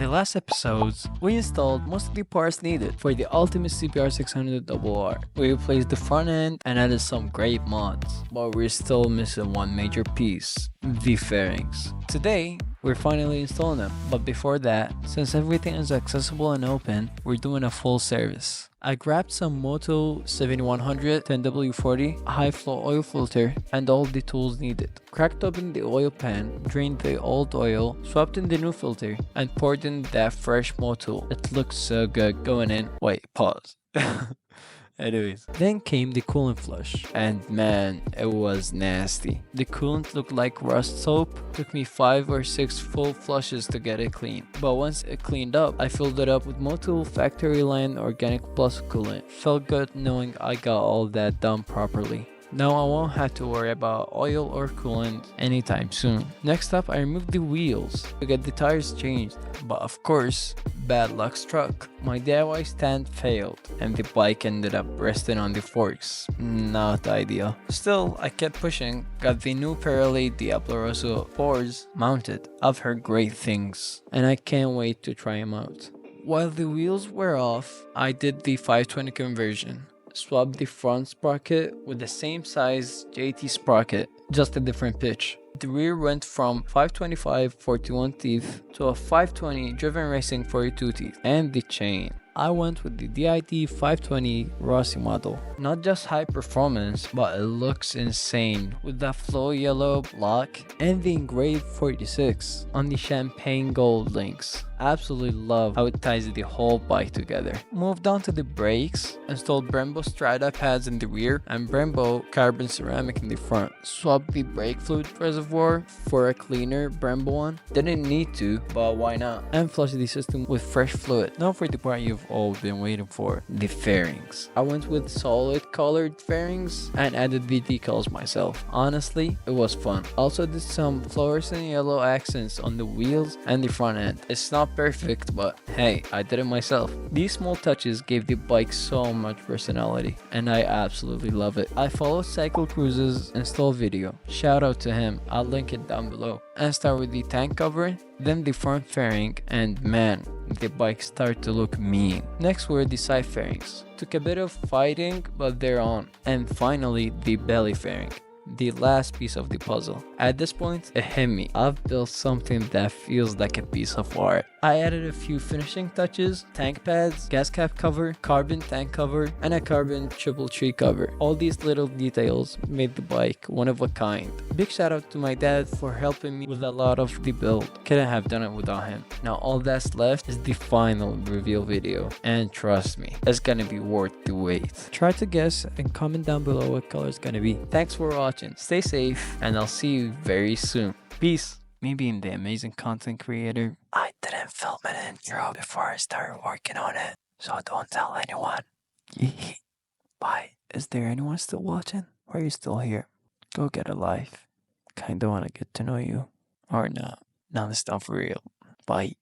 the last episodes, we installed most of the parts needed for the ultimate CPR 600RR. We replaced the front end and added some great mods, but we're still missing one major piece, the fairings. Today, we're finally installing them, but before that, since everything is accessible and open, we're doing a full service. I grabbed some Motul 7100 10W40, Hiflo oil filter, and all the tools needed. Cracked open the oil pan, drained the old oil, swapped in the new filter, and poured in that fresh Motul. It looks so good going in. Wait, pause. Anyways, then came the coolant flush, and man, it was nasty. The coolant looked like rust soap. Took me 5 or 6 full flushes to get it clean, but once it cleaned up, I filled it up with Motul factory line organic plus coolant. Felt good knowing I got all that done properly. Now I won't have to worry about oil or coolant anytime soon. Next up, I removed the wheels to get the tires changed, but of course, bad luck struck. My DIY stand failed and the bike ended up resting on the forks. Not ideal. Still, I kept pushing, got the new Pirelli Diablo Rosso IV mounted. I've heard great things and I can't wait to try them out. While the wheels were off, I did the 520 conversion. Swapped the front sprocket with the same size JT sprocket, just a different pitch. The rear went from 525 41 teeth to a 520 driven racing 42 teeth, and the chain. I went with the DIT 520 Rossi model. Not just high performance, but it looks insane with that flow yellow block and the engraved 46 on the champagne gold links. Absolutely love how it ties the whole bike together. Moved on to the brakes, installed Brembo Strata pads in the rear and Brembo carbon ceramic in the front. Swapped the brake fluid reservoir for a cleaner Brembo one. Didn't need to, but why not? And flushed the system with fresh fluid. Now for the part you've all been waiting for, the fairings. I went with solid colored fairings and added the decals myself. Honestly, it was fun. Also did some fluorescent yellow accents on the wheels and the front end. It's not perfect, but hey, I did it myself. These small touches gave the bike so much personality and I absolutely love it. I followed Cycle Cruise's install video. Shout out to him, I'll link it down below. And start with the tank cover, then the front fairing, and man, the bike started to look mean. Next were the side fairings. Took a bit of fighting, but they're on. And finally, the belly fairing. The last piece of the puzzle. At this point, it hit me. I've built something that feels like a piece of art. I added a few finishing touches, tank pads, gas cap cover, carbon tank cover, and a carbon triple tree cover. All these little details made the bike one of a kind. Big shout out to my dad for helping me with a lot of the build. Couldn't have done it without him. Now all that's left is the final reveal video, and trust me, it's gonna be worth the wait. Try to guess and comment down below what color it's gonna be. Thanks for watching, stay safe, and I'll see you very soon. Peace. Me being the amazing content creator, I didn't film an intro before I started working on it, so don't tell anyone. Bye. Is there anyone still watching? Or are you still here? Go get a life. Kinda wanna get to know you. Or not. Now it's not for real. Bye.